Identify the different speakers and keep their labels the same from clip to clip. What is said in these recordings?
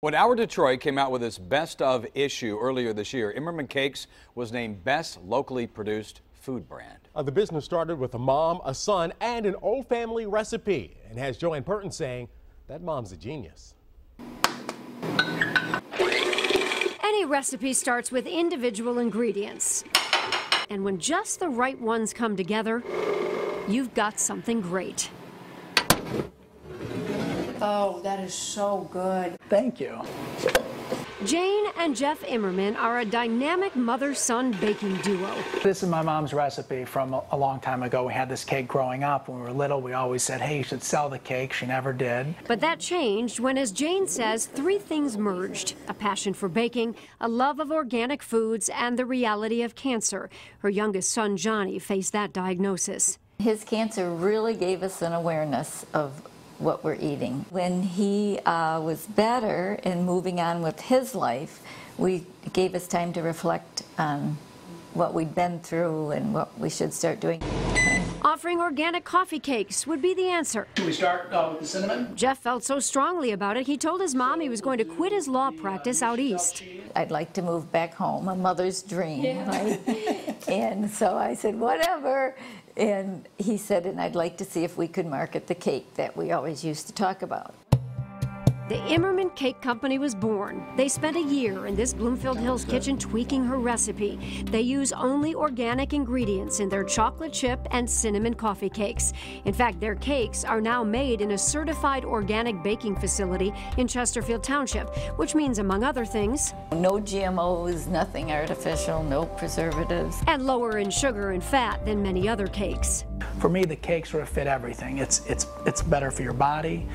Speaker 1: When Our Detroit came out with its Best Of issue earlier this year, Imerman Cakes was named Best Locally Produced Food Brand.
Speaker 2: The business started with a mom, a son, and an old family recipe, and has Joanne Purton saying that mom's a genius.
Speaker 3: Any recipe starts with individual ingredients. And when just the right ones come together, you've got something great.
Speaker 4: Oh, that is so good.
Speaker 5: Thank you.
Speaker 3: Jane and Jeff Imerman are a dynamic mother-son baking duo.
Speaker 5: This is my mom's recipe from a long time ago. We had this cake growing up. When we were little, we always said, hey, you should sell the cake. She never did.
Speaker 3: But that changed when, as Jane says, three things merged: a passion for baking, a love of organic foods, and the reality of cancer. Her youngest son, Johnny, faced that diagnosis.
Speaker 6: His cancer really gave us an awareness of what we're eating. When he was better and moving on with his life, we gave us time to reflect on what we'd been through and what we should start doing.
Speaker 3: Offering organic coffee cakes would be the answer.
Speaker 5: Can we start with the cinnamon?
Speaker 3: Jeff felt so strongly about it, he told his mom he was going to quit his law practice out east.
Speaker 6: I'd like to move back home, a mother's dream, right? And so I said, whatever. And he said, and I'd like to see if we could market the cake that we always used to talk about.
Speaker 3: The Imerman Cake Company was born. They spent a year in this Bloomfield Hills kitchen tweaking her recipe. They use only organic ingredients in their chocolate chip and cinnamon coffee cakes. In fact, their cakes are now made in a certified organic baking facility in Chesterfield Township, which means, among other things,
Speaker 6: no GMOs, nothing artificial, no preservatives.
Speaker 3: And lower in sugar and fat than many other cakes.
Speaker 5: For me, the cake sort of fit everything. It's better for your body,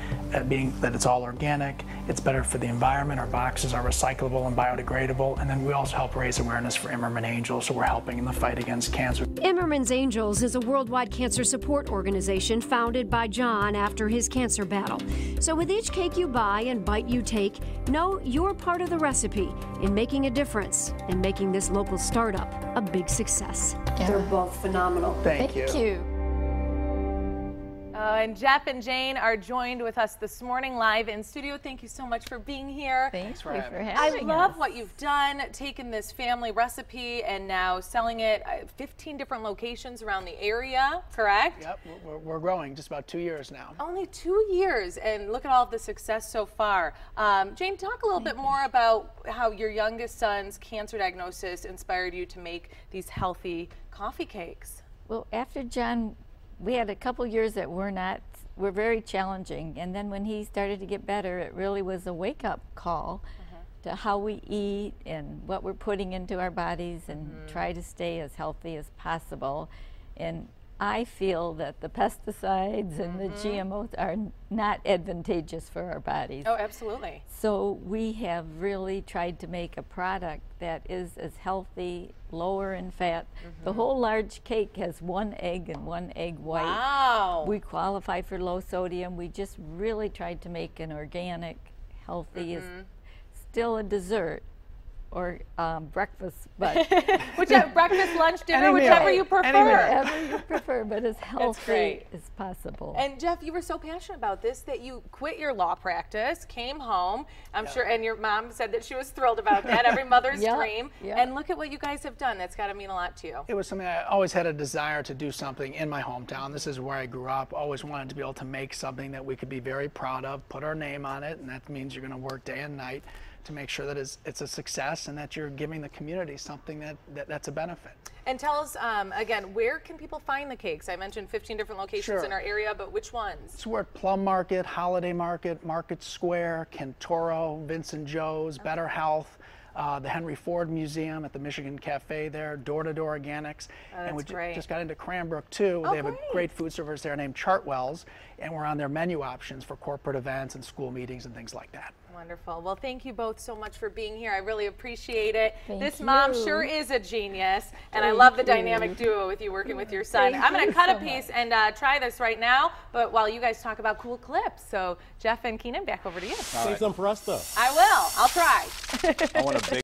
Speaker 5: being that it's all organic. It's better for the environment. Our boxes are recyclable and biodegradable. And then we also help raise awareness for Imerman Angels, so we're helping in the fight against cancer.
Speaker 3: Imerman's Angels is a worldwide cancer support organization founded by John after his cancer battle. So with each cake you buy and bite you take, know you're part of the recipe in making a difference and making this local startup a big success.
Speaker 6: Yeah.
Speaker 4: They're both phenomenal.
Speaker 5: Thank you.
Speaker 7: And Jeff and Jane are joined with us this morning live in studio. Thank you so much for being here.
Speaker 6: Thanks for having us.
Speaker 7: I love what you've done, taken this family recipe and now selling it at 15 different locations around the area, correct?
Speaker 5: Yep, we're growing, just about 2 years now.
Speaker 7: Only 2 years, and look at all of the success so far. Jane, talk a little bit more about how your youngest son's cancer diagnosis inspired you to make these healthy coffee cakes.
Speaker 6: Well, after John, we had a couple years that were very challenging, and then when he started to get better, it really was a wake-up call to how we eat and what we're putting into our bodies and try to stay as healthy as possible. And I feel that the pesticides and the GMOs are not advantageous for our bodies.
Speaker 7: Oh, absolutely.
Speaker 6: So we have really tried to make a product that is as healthy, lower in fat. The whole large cake has 1 egg and 1 egg white.
Speaker 7: Wow.
Speaker 6: We qualify for low sodium. We just really tried to make an organic, healthy, is still a dessert or breakfast, but
Speaker 7: whichever, breakfast, lunch, dinner,
Speaker 5: Any
Speaker 7: whichever
Speaker 5: meal.
Speaker 7: you prefer.
Speaker 6: whatever you prefer, but as healthy
Speaker 7: great.
Speaker 6: as possible.
Speaker 7: And Jeff, you were so passionate about this that you quit your law practice, came home, I'm sure, and your mom said that she was thrilled about that, every mother's dream. And look at what you guys have done. That's got to mean a lot to you.
Speaker 5: It was something I always had a desire to do something in my hometown. This is where I grew up. Always wanted to be able to make something that we could be very proud of, put our name on it, and that means you're going to work day and night to make sure that it's a success and that you're giving the community something that's a benefit. And
Speaker 7: tell us, again, where can people find the cakes? I mentioned 15 different locations in our area, but which ones?
Speaker 5: So we're at Plum Market, Holiday Market, Market Square, Kentoro, Vincent Joe's, Better Health, the Henry Ford Museum at the Michigan Cafe there, Door-to-Door Organics. And we just got into Cranbrook too. They have a great food service there named Chartwell's, and we're on their menu options for corporate events and school meetings and things like that.
Speaker 7: Wonderful. Well, thank you both so much for being here. I really appreciate it.
Speaker 6: This
Speaker 7: mom sure is a genius, and I love the dynamic duo with you working with your son. I'm going to cut a piece and try this right now, but while you guys talk about cool clips. So Jeff and Keenan, back over to you.
Speaker 2: Save some for us, though.
Speaker 7: I will. I'll try.
Speaker 1: I want a big